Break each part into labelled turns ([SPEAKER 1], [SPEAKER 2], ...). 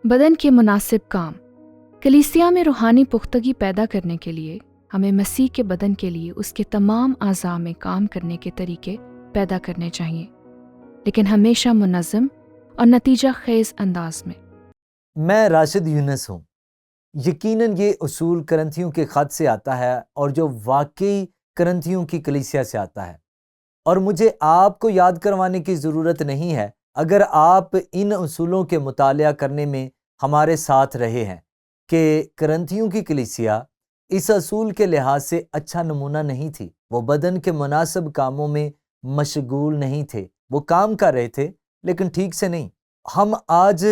[SPEAKER 1] بدن کے مناسب کام۔ کلیسیا میں روحانی پختگی پیدا کرنے کے لیے ہمیں مسیح کے بدن کے لیے اس کے تمام اعضاء میں کام کرنے کے طریقے پیدا کرنے چاہیے، لیکن ہمیشہ منظم اور نتیجہ خیز انداز میں۔
[SPEAKER 2] میں راشد یونس ہوں۔ یقیناً یہ اصول کرنتھیوں کے خط سے آتا ہے اور جو واقعی کرنتھیوں کی کلیسیا سے آتا ہے، اور مجھے آپ کو یاد کروانے کی ضرورت نہیں ہے اگر آپ ان اصولوں کے مطالعہ کرنے میں ہمارے ساتھ رہے ہیں کہ کرنتھیوں کی کلیسیا اس اصول کے لحاظ سے اچھا نمونہ نہیں تھی۔ وہ بدن کے مناسب کاموں میں مشغول نہیں تھے، وہ کام کر رہے تھے لیکن ٹھیک سے نہیں۔ ہم آج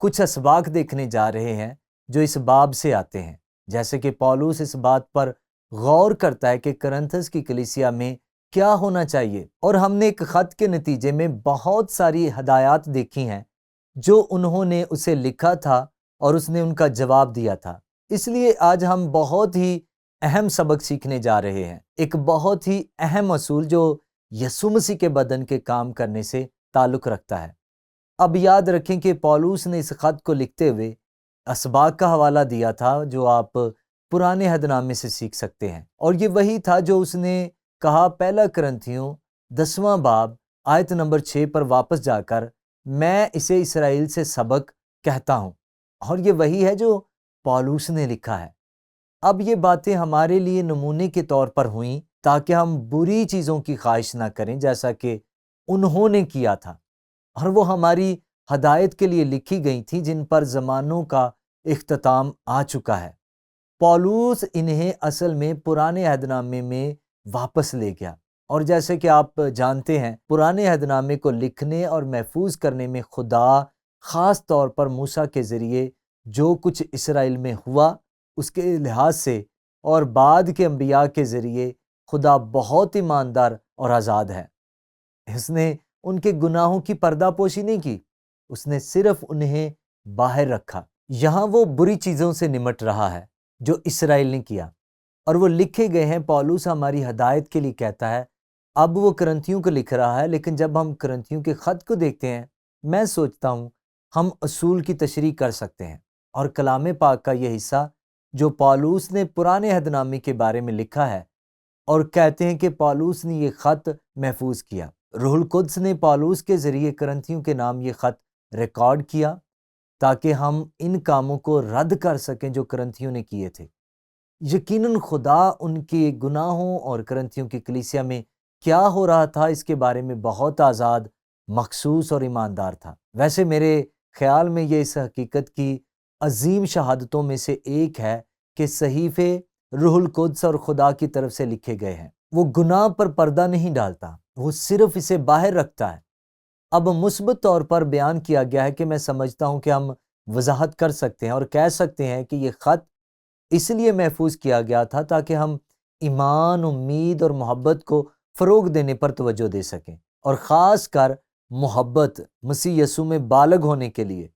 [SPEAKER 2] کچھ اسباق دیکھنے جا رہے ہیں جو اس باب سے آتے ہیں، جیسے کہ پولس اس بات پر غور کرتا ہے کہ کرنتھس کی کلیسیا میں کیا ہونا چاہیے، اور ہم نے ایک خط کے نتیجے میں بہت ساری ہدایات دیکھی ہیں جو انہوں نے اسے لکھا تھا اور اس نے ان کا جواب دیا تھا۔ اس لیے آج ہم بہت ہی اہم سبق سیکھنے جا رہے ہیں، ایک بہت ہی اہم اصول جو یسوع مسیح کے بدن کے کام کرنے سے تعلق رکھتا ہے۔ اب یاد رکھیں کہ پولس نے اس خط کو لکھتے ہوئے اسباق کا حوالہ دیا تھا جو آپ پرانے عہد نامے سے سیکھ سکتے ہیں، اور یہ وہی تھا جو اس نے کہا پہلا کرنتھیوں 10واں باب آیت نمبر 6 پر واپس جا کر، میں اسے اسرائیل سے سبق کہتا ہوں، اور یہ وہی ہے جو پولس نے لکھا ہے۔ اب یہ باتیں ہمارے لیے نمونے کے طور پر ہوئیں تاکہ ہم بری چیزوں کی خواہش نہ کریں جیسا کہ انہوں نے کیا تھا، اور وہ ہماری ہدایت کے لیے لکھی گئی تھی جن پر زمانوں کا اختتام آ چکا ہے۔ پولس انہیں اصل میں پرانے عہد نامے میں واپس لے گیا، اور جیسے کہ آپ جانتے ہیں پرانے عہد نامے کو لکھنے اور محفوظ کرنے میں خدا خاص طور پر موسیٰ کے ذریعے جو کچھ اسرائیل میں ہوا اس کے لحاظ سے، اور بعد کے انبیاء کے ذریعے خدا بہت ایماندار اور آزاد ہے۔ اس نے ان کے گناہوں کی پردہ پوشی نہیں کی، اس نے صرف انہیں باہر رکھا۔ یہاں وہ بری چیزوں سے نمٹ رہا ہے جو اسرائیل نے کیا، اور وہ لکھے گئے ہیں۔ پولس ہماری ہدایت کے لیے کہتا ہے۔ اب وہ کرنتھیوں کو لکھ رہا ہے، لیکن جب ہم کرنتھیوں کے خط کو دیکھتے ہیں، میں سوچتا ہوں ہم اصول کی تشریح کر سکتے ہیں، اور کلام پاک کا یہ حصہ جو پولس نے پرانے عہد نامے کے بارے میں لکھا ہے، اور کہتے ہیں کہ پولس نے یہ خط محفوظ کیا۔ روح القدس نے پولس کے ذریعے کرنتھیوں کے نام یہ خط ریکارڈ کیا تاکہ ہم ان کاموں کو رد کر سکیں جو کرنتھیوں نے کیے تھے۔ یقیناً خدا ان کے گناہوں اور کرنتھیوں کی کلیسیا میں کیا ہو رہا تھا اس کے بارے میں بہت آزاد، مخصوص اور ایماندار تھا۔ ویسے میرے خیال میں یہ اس حقیقت کی عظیم شہادتوں میں سے ایک ہے کہ صحیفے روح القدس اور خدا کی طرف سے لکھے گئے ہیں۔ وہ گناہ پر پردہ نہیں ڈالتا، وہ صرف اسے باہر رکھتا ہے۔ اب مثبت طور پر بیان کیا گیا ہے کہ میں سمجھتا ہوں کہ ہم وضاحت کر سکتے ہیں اور کہہ سکتے ہیں کہ یہ خط اس لیے محفوظ کیا گیا تھا تاکہ ہم ایمان، امید اور محبت کو فروغ دینے پر توجہ دے سکیں، اور خاص کر محبت مسیح یسوع میں بالغ ہونے کے لیے۔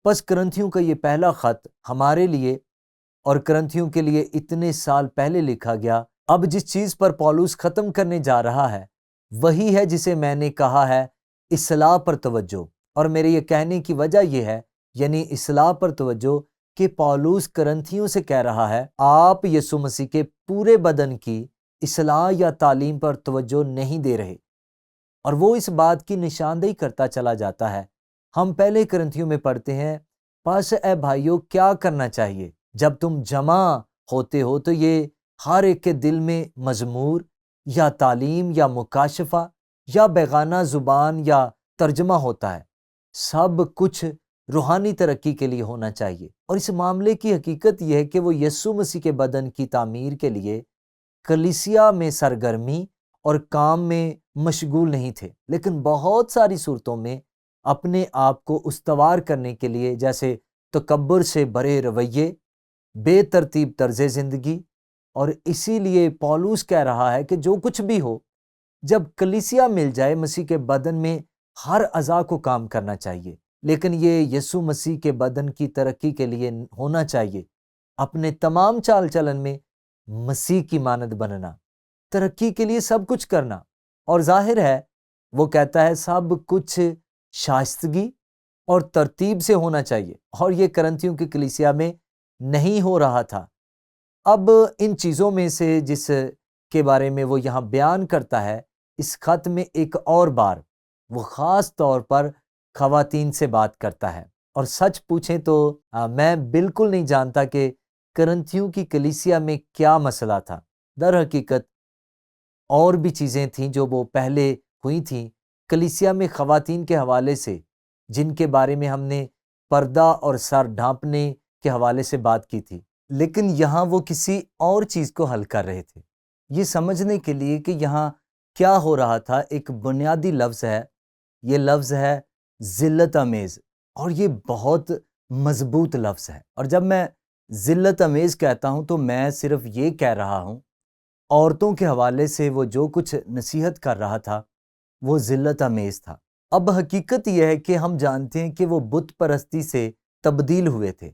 [SPEAKER 2] پس کرنتھیوں کا یہ پہلا خط ہمارے لیے اور کرنتھیوں کے لیے اتنے سال پہلے لکھا گیا۔ اب جس چیز پر پولس ختم کرنے جا رہا ہے وہی ہے جسے میں نے کہا ہے اصلاح پر توجہ، اور میرے یہ کہنے کی وجہ یہ ہے، یعنی اصلاح پر توجہ، کہ پولس کرنتھیوں سے کہہ رہا ہے آپ یسوع مسیح کے پورے بدن کی اصلاح یا تعلیم پر توجہ نہیں دے رہے، اور وہ اس بات کی نشاندہی کرتا چلا جاتا ہے۔ ہم پہلے کرنتھیوں میں پڑھتے ہیں، پس اے بھائیو کیا کرنا چاہیے جب تم جمع ہوتے ہو تو یہ ہر ایک کے دل میں مزمور یا تعلیم یا مکاشفہ یا بیگانہ زبان یا ترجمہ ہوتا ہے، سب کچھ روحانی ترقی کے لیے ہونا چاہیے۔ اور اس معاملے کی حقیقت یہ ہے کہ وہ یسوع مسیح کے بدن کی تعمیر کے لیے کلیسیا میں سرگرمی اور کام میں مشغول نہیں تھے، لیکن بہت ساری صورتوں میں اپنے آپ کو استوار کرنے کے لیے، جیسے تکبر سے بھرے رویے، بے ترتیب طرز زندگی۔ اور اسی لیے پولس کہہ رہا ہے کہ جو کچھ بھی ہو، جب کلیسیا مل جائے مسیح کے بدن میں ہر اعضاء کو کام کرنا چاہیے، لیکن یہ یسوع مسیح کے بدن کی ترقی کے لیے ہونا چاہیے۔ اپنے تمام چال چلن میں مسیح کی مانند بننا، ترقی کے لیے سب کچھ کرنا، اور ظاہر ہے وہ کہتا ہے سب کچھ شائستگی اور ترتیب سے ہونا چاہیے، اور یہ کرنتھیوں کی کلیسیا میں نہیں ہو رہا تھا۔ اب ان چیزوں میں سے جس کے بارے میں وہ یہاں بیان کرتا ہے اس خط میں ایک اور بار وہ خاص طور پر خواتین سے بات کرتا ہے، اور سچ پوچھیں تو میں بالکل نہیں جانتا کہ کرنتھیوں کی کلیسیا میں کیا مسئلہ تھا۔ در حقیقت اور بھی چیزیں تھیں جو وہ پہلے ہوئی تھیں کلیسیا میں خواتین کے حوالے سے، جن کے بارے میں ہم نے پردہ اور سر ڈھانپنے کے حوالے سے بات کی تھی، لیکن یہاں وہ کسی اور چیز کو حل کر رہے تھے۔ یہ سمجھنے کے لیے کہ یہاں کیا ہو رہا تھا، ایک بنیادی لفظ ہے، یہ لفظ ہے ذلت امیز، اور یہ بہت مضبوط لفظ ہے۔ اور جب میں ذلت امیز کہتا ہوں تو میں صرف یہ کہہ رہا ہوں، عورتوں کے حوالے سے وہ جو کچھ نصیحت کر رہا تھا وہ ذلت امیز تھا۔ اب حقیقت یہ ہے کہ ہم جانتے ہیں کہ وہ بت پرستی سے تبدیل ہوئے تھے،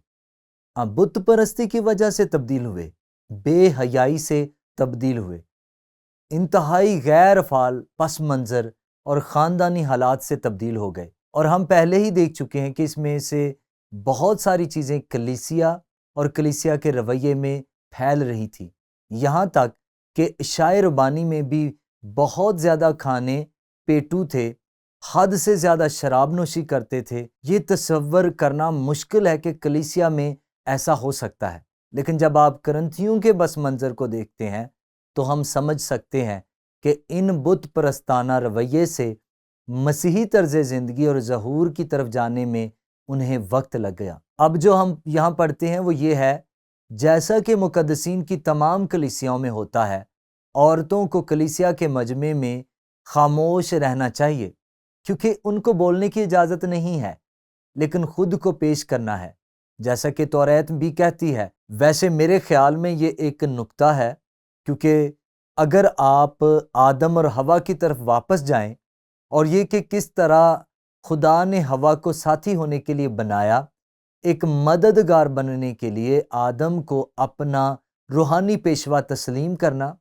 [SPEAKER 2] بت پرستی کی وجہ سے تبدیل ہوئے، بے حیائی سے تبدیل ہوئے، انتہائی غیر فعال پس منظر اور خاندانی حالات سے تبدیل ہو گئے۔ اور ہم پہلے ہی دیکھ چکے ہیں کہ اس میں سے بہت ساری چیزیں کلیسیا اور کلیسیا کے رویے میں پھیل رہی تھی، یہاں تک کہ شاعر ربانی میں بھی بہت زیادہ کھانے پیٹو تھے، حد سے زیادہ شراب نوشی کرتے تھے۔ یہ تصور کرنا مشکل ہے کہ کلیسیا میں ایسا ہو سکتا ہے، لیکن جب آپ کرنتھیوں کے بس منظر کو دیکھتے ہیں تو ہم سمجھ سکتے ہیں کہ ان بت پرستانہ رویے سے مسیحی طرز زندگی اور ظہور کی طرف جانے میں انہیں وقت لگ گیا۔ اب جو ہم یہاں پڑھتے ہیں وہ یہ ہے، جیسا کہ مقدسین کی تمام کلیسیاؤں میں ہوتا ہے، عورتوں کو کلیسیا کے مجمع میں خاموش رہنا چاہیے، کیونکہ ان کو بولنے کی اجازت نہیں ہے، لیکن خود کو پیش کرنا ہے، جیسا کہ توریت بھی کہتی ہے۔ ویسے میرے خیال میں یہ ایک نکتہ ہے، کیونکہ اگر آپ آدم اور حوا کی طرف واپس جائیں، اور یہ کہ کس طرح خدا نے حوا کو ساتھی ہونے کے لیے بنایا، ایک مددگار بننے کے لیے آدم کو اپنا روحانی پیشوا تسلیم کرنا،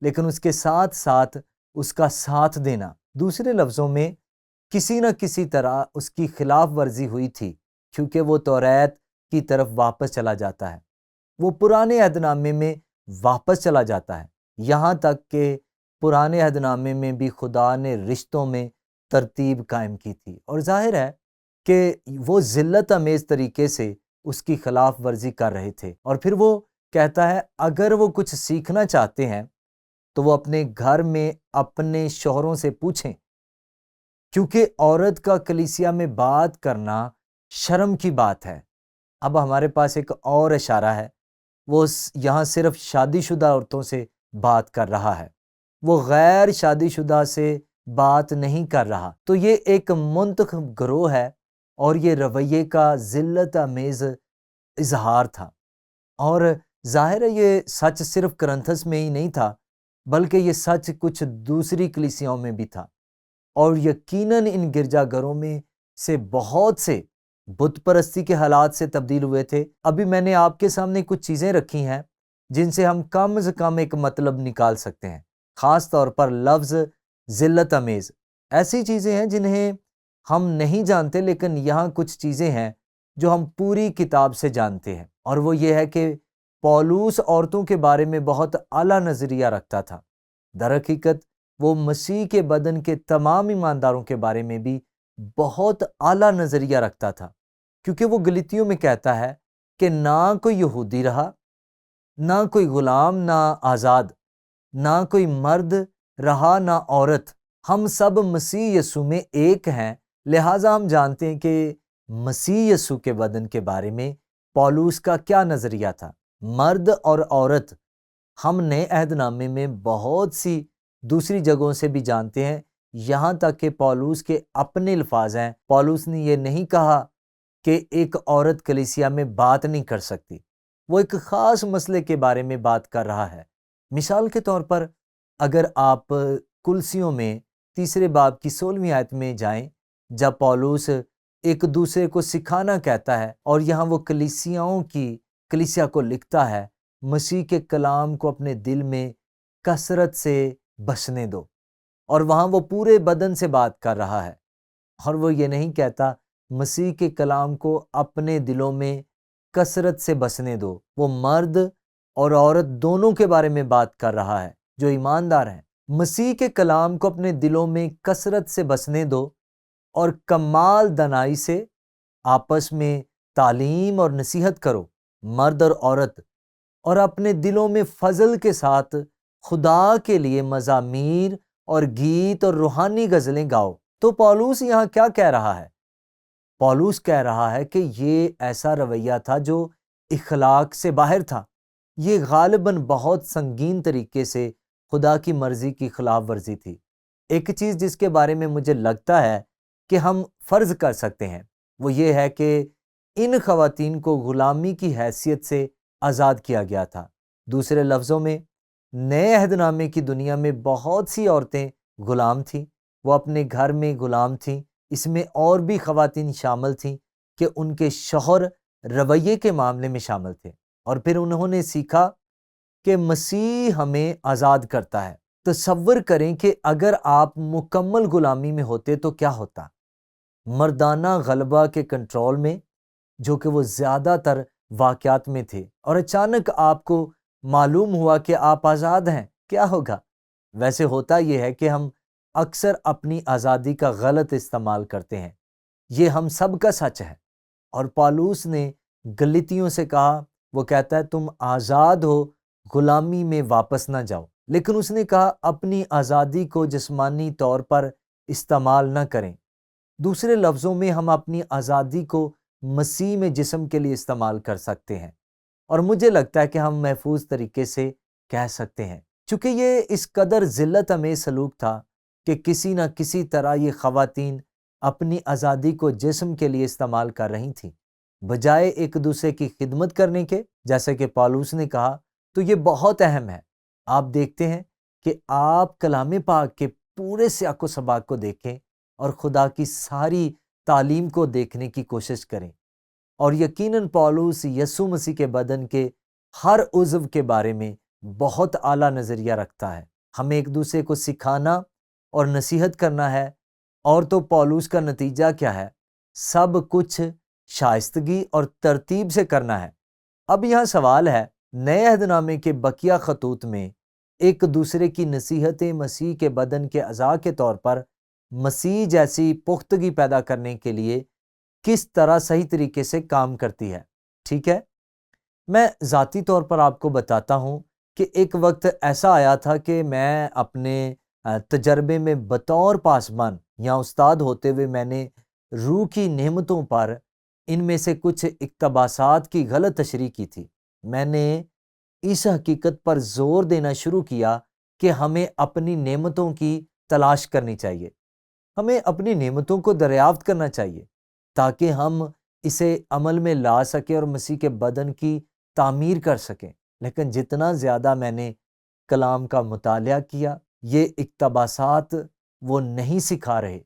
[SPEAKER 2] لیکن اس کے ساتھ ساتھ اس کا ساتھ دینا۔ دوسرے لفظوں میں کسی نہ کسی طرح اس کی خلاف ورزی ہوئی تھی، کیونکہ وہ توریت کی طرف واپس چلا جاتا ہے، وہ پرانے عہد نامے میں واپس چلا جاتا ہے، یہاں تک کہ پرانے عہد نامے میں بھی خدا نے رشتوں میں ترتیب قائم کی تھی، اور ظاہر ہے کہ وہ ذلت امیز طریقے سے اس کی خلاف ورزی کر رہے تھے۔ اور پھر وہ کہتا ہے اگر وہ کچھ سیکھنا چاہتے ہیں تو وہ اپنے گھر میں اپنے شوہروں سے پوچھیں، کیونکہ عورت کا کلیسیا میں بات کرنا شرم کی بات ہے۔ اب ہمارے پاس ایک اور اشارہ ہے، وہ یہاں صرف شادی شدہ عورتوں سے بات کر رہا ہے، وہ غیر شادی شدہ سے بات نہیں کر رہا۔ تو یہ ایک منتخب گروہ ہے، اور یہ رویے کا ذلت امیز اظہار تھا، اور ظاہر ہے یہ سچ صرف کرنتھس میں ہی نہیں تھا، بلکہ یہ سچ کچھ دوسری کلیسیاؤں میں بھی تھا، اور یقیناً ان گرجا گھروں میں سے بہت سے بت پرستی کے حالات سے تبدیل ہوئے تھے۔ ابھی میں نے آپ کے سامنے کچھ چیزیں رکھی ہیں جن سے ہم کم از کم ایک مطلب نکال سکتے ہیں، خاص طور پر لفظ ذلت امیز۔ ایسی چیزیں ہیں جنہیں ہم نہیں جانتے، لیکن یہاں کچھ چیزیں ہیں جو ہم پوری کتاب سے جانتے ہیں، اور وہ یہ ہے کہ پولوس عورتوں کے بارے میں بہت اعلیٰ نظریہ رکھتا تھا۔ در حقیقت وہ مسیح کے بدن کے تمام ایمانداروں کے بارے میں بھی بہت اعلیٰ نظریہ رکھتا تھا، کیونکہ وہ گلتیوں میں کہتا ہے کہ نہ کوئی یہودی رہا، نہ کوئی غلام، نہ آزاد، نہ کوئی مرد رہا نہ عورت، ہم سب مسیح یسوع میں ایک ہیں۔ لہٰذا ہم جانتے ہیں کہ مسیح یسوع کے بدن کے بارے میں پولوس کا کیا نظریہ تھا۔ مرد اور عورت ہم نئے عہد نامے میں بہت سی دوسری جگہوں سے بھی جانتے ہیں، یہاں تک کہ پولوس کے اپنے الفاظ ہیں۔ پولوس نے یہ نہیں کہا کہ ایک عورت کلیسیا میں بات نہیں کر سکتی، وہ ایک خاص مسئلے کے بارے میں بات کر رہا ہے۔ مثال کے طور پر اگر آپ کلسیوں میں 3 باب کی 16ویں آیت میں جائیں، جب پولوس ایک دوسرے کو سکھانا کہتا ہے، اور یہاں وہ کلیسیا کو لکھتا ہے، مسیح کے کلام کو اپنے دل میں کثرت سے بسنے دو، اور وہاں وہ پورے بدن سے بات کر رہا ہے، اور وہ یہ نہیں کہتا مسیح کے کلام کو اپنے دلوں میں کثرت سے بسنے دو۔ وہ مرد اور عورت دونوں کے بارے میں بات کر رہا ہے جو ایماندار ہیں۔ مسیح کے کلام کو اپنے دلوں میں کثرت سے بسنے دو اور کمال دانائی سے آپس میں تعلیم اور نصیحت کرو، مرد اور عورت، اور اپنے دلوں میں فضل کے ساتھ خدا کے لیے مزامیر اور گیت اور روحانی غزلیں گاؤ۔ تو پولس یہاں کیا کہہ رہا ہے؟ پولس کہہ رہا ہے کہ یہ ایسا رویہ تھا جو اخلاق سے باہر تھا۔ یہ غالباً بہت سنگین طریقے سے خدا کی مرضی کی خلاف ورزی تھی۔ ایک چیز جس کے بارے میں مجھے لگتا ہے کہ ہم فرض کر سکتے ہیں وہ یہ ہے کہ ان خواتین کو غلامی کی حیثیت سے آزاد کیا گیا تھا۔ دوسرے لفظوں میں، نئے عہد نامے کی دنیا میں بہت سی عورتیں غلام تھیں، وہ اپنے گھر میں غلام تھیں۔ اس میں اور بھی خواتین شامل تھیں کہ ان کے شوہر رویے کے معاملے میں شامل تھے، اور پھر انہوں نے سیکھا کہ مسیح ہمیں آزاد کرتا ہے۔ تصور کریں کہ اگر آپ مکمل غلامی میں ہوتے تو کیا ہوتا؟ مردانہ غلبہ کے کنٹرول میں، جو کہ وہ زیادہ تر واقعات میں تھے، اور اچانک آپ کو معلوم ہوا کہ آپ آزاد ہیں، کیا ہوگا؟ ویسے ہوتا یہ ہے کہ ہم اکثر اپنی آزادی کا غلط استعمال کرتے ہیں۔ یہ ہم سب کا سچ ہے، اور پولس نے گلتیوں سے کہا، وہ کہتا ہے تم آزاد ہو، غلامی میں واپس نہ جاؤ، لیکن اس نے کہا اپنی آزادی کو جسمانی طور پر استعمال نہ کریں۔ دوسرے لفظوں میں، ہم اپنی آزادی کو مسیح میں جسم کے لیے استعمال کر سکتے ہیں، اور مجھے لگتا ہے کہ ہم محفوظ طریقے سے کہہ سکتے ہیں، چونکہ یہ اس قدر ذلت امیز سلوک تھا کہ کسی نہ کسی طرح یہ خواتین اپنی آزادی کو جسم کے لیے استعمال کر رہی تھیں بجائے ایک دوسرے کی خدمت کرنے کے، جیسے کہ پولس نے کہا۔ تو یہ بہت اہم ہے۔ آپ دیکھتے ہیں کہ آپ کلام پاک کے پورے سیاق و سباق کو دیکھیں اور خدا کی ساری تعلیم کو دیکھنے کی کوشش کریں، اور یقیناً پولس یسوع مسیح کے بدن کے ہر عضو کے بارے میں بہت اعلیٰ نظریہ رکھتا ہے۔ ہمیں ایک دوسرے کو سکھانا اور نصیحت کرنا ہے، اور تو پولس کا نتیجہ کیا ہے؟ سب کچھ شائستگی اور ترتیب سے کرنا ہے۔ اب یہاں سوال ہے، نئے عہد نامے کے بقیہ خطوط میں ایک دوسرے کی نصیحتیں مسیح کے بدن کے اعضاء کے طور پر مسیح جیسی پختگی پیدا کرنے کے لیے کس طرح صحیح طریقے سے کام کرتی ہے؟ ٹھیک ہے، میں ذاتی طور پر آپ کو بتاتا ہوں کہ ایک وقت ایسا آیا تھا کہ میں اپنے تجربے میں بطور پاسبان یا استاد ہوتے ہوئے میں نے روح کی نعمتوں پر ان میں سے کچھ اقتباسات کی غلط تشریح کی تھی۔ میں نے اس حقیقت پر زور دینا شروع کیا کہ ہمیں اپنی نعمتوں کی تلاش کرنی چاہیے، ہمیں اپنی نعمتوں کو دریافت کرنا چاہیے تاکہ ہم اسے عمل میں لا سکیں اور مسیح کے بدن کی تعمیر کر سکیں۔ لیکن جتنا زیادہ میں نے کلام کا مطالعہ کیا، یہ اقتباسات وہ نہیں سکھا رہے۔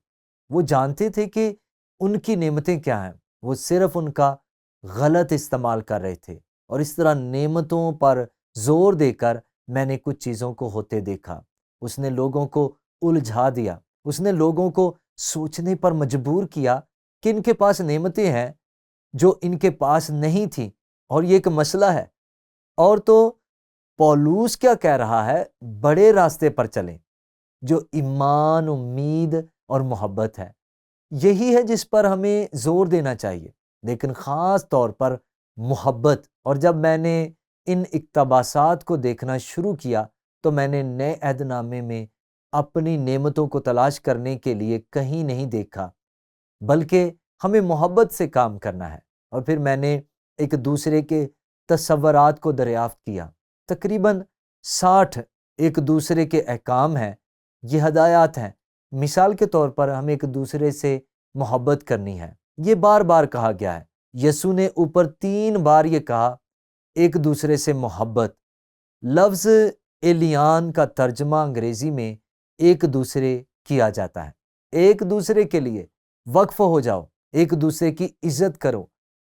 [SPEAKER 2] وہ جانتے تھے کہ ان کی نعمتیں کیا ہیں، وہ صرف ان کا غلط استعمال کر رہے تھے، اور اس طرح نعمتوں پر زور دے کر میں نے کچھ چیزوں کو ہوتے دیکھا۔ اس نے لوگوں کو الجھا دیا، اس نے لوگوں کو سوچنے پر مجبور کیا کہ ان کے پاس نعمتیں ہیں جو ان کے پاس نہیں تھیں، اور یہ ایک مسئلہ ہے۔ اور تو پولس کیا کہہ رہا ہے؟ بڑے راستے پر چلیں، جو ایمان، امید اور محبت ہے۔ یہی ہے جس پر ہمیں زور دینا چاہیے، لیکن خاص طور پر محبت۔ اور جب میں نے ان اقتباسات کو دیکھنا شروع کیا تو میں نے نئے عہد نامے میں اپنی نعمتوں کو تلاش کرنے کے لیے کہیں نہیں دیکھا، بلکہ ہمیں محبت سے کام کرنا ہے۔ اور پھر میں نے ایک دوسرے کے تصورات کو دریافت کیا۔ تقریباً 60 ایک دوسرے کے احکام ہیں، یہ ہدایات ہیں۔ مثال کے طور پر ہمیں ایک دوسرے سے محبت کرنی ہے، یہ بار بار کہا گیا ہے۔ یسوع نے اوپر 3 بار یہ کہا، ایک دوسرے سے محبت۔ لفظ ایلیان کا ترجمہ انگریزی میں ایک دوسرے کیا جاتا ہے۔ ایک دوسرے کے لیے وقف ہو جاؤ، ایک دوسرے کی عزت کرو،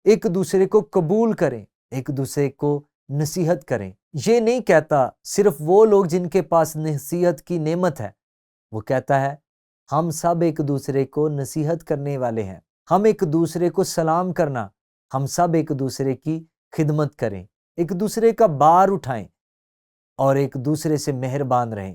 [SPEAKER 2] ایک دوسرے کو قبول کریں، ایک دوسرے کو نصیحت کریں۔ یہ نہیں کہتا صرف وہ لوگ جن کے پاس نصیحت کی نعمت ہے، وہ کہتا ہے ہم سب ایک دوسرے کو نصیحت کرنے والے ہیں، ہم ایک دوسرے کو سلام کرنا، ہم سب ایک دوسرے کی خدمت کریں، ایک دوسرے کا بار اٹھائیں اور ایک دوسرے سے مہربان رہیں،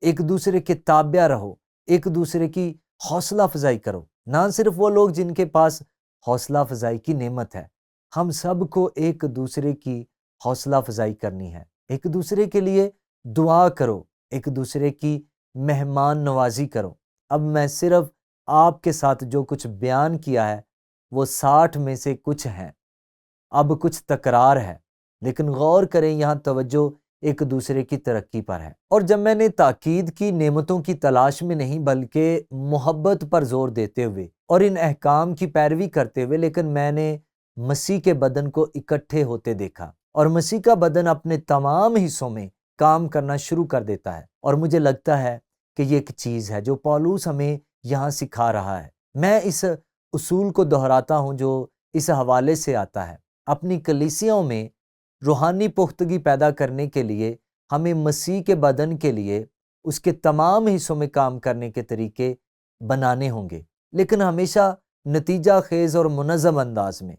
[SPEAKER 2] ایک دوسرے کے تابع رہو، ایک دوسرے کی حوصلہ افزائی کرو۔ نہ صرف وہ لوگ جن کے پاس حوصلہ افزائی کی نعمت ہے، ہم سب کو ایک دوسرے کی حوصلہ افزائی کرنی ہے، ایک دوسرے کے لیے دعا کرو، ایک دوسرے کی مہمان نوازی کرو۔ اب میں صرف آپ کے ساتھ جو کچھ بیان کیا ہے وہ 60 میں سے کچھ ہیں، اب کچھ تکرار ہے، لیکن غور کریں یہاں توجہ ایک دوسرے کی ترقی پر ہے۔ اور جب میں نے تاکید کی نعمتوں کی تلاش میں نہیں بلکہ محبت پر زور دیتے ہوئے اور ان احکام کی پیروی کرتے ہوئے، لیکن میں نے مسیح کے بدن کو اکٹھے ہوتے دیکھا، اور مسیح کا بدن اپنے تمام حصوں میں کام کرنا شروع کر دیتا ہے۔ اور مجھے لگتا ہے کہ یہ ایک چیز ہے جو پولس ہمیں یہاں سکھا رہا ہے۔ میں اس اصول کو دہراتا ہوں جو اس حوالے سے آتا ہے، اپنی کلیسیاؤں میں روحانی پختگی پیدا کرنے کے لیے ہمیں مسیح کے بدن کے لیے اس کے تمام حصوں میں کام کرنے کے طریقے بنانے ہوں گے، لیکن ہمیشہ نتیجہ خیز اور منظم انداز میں۔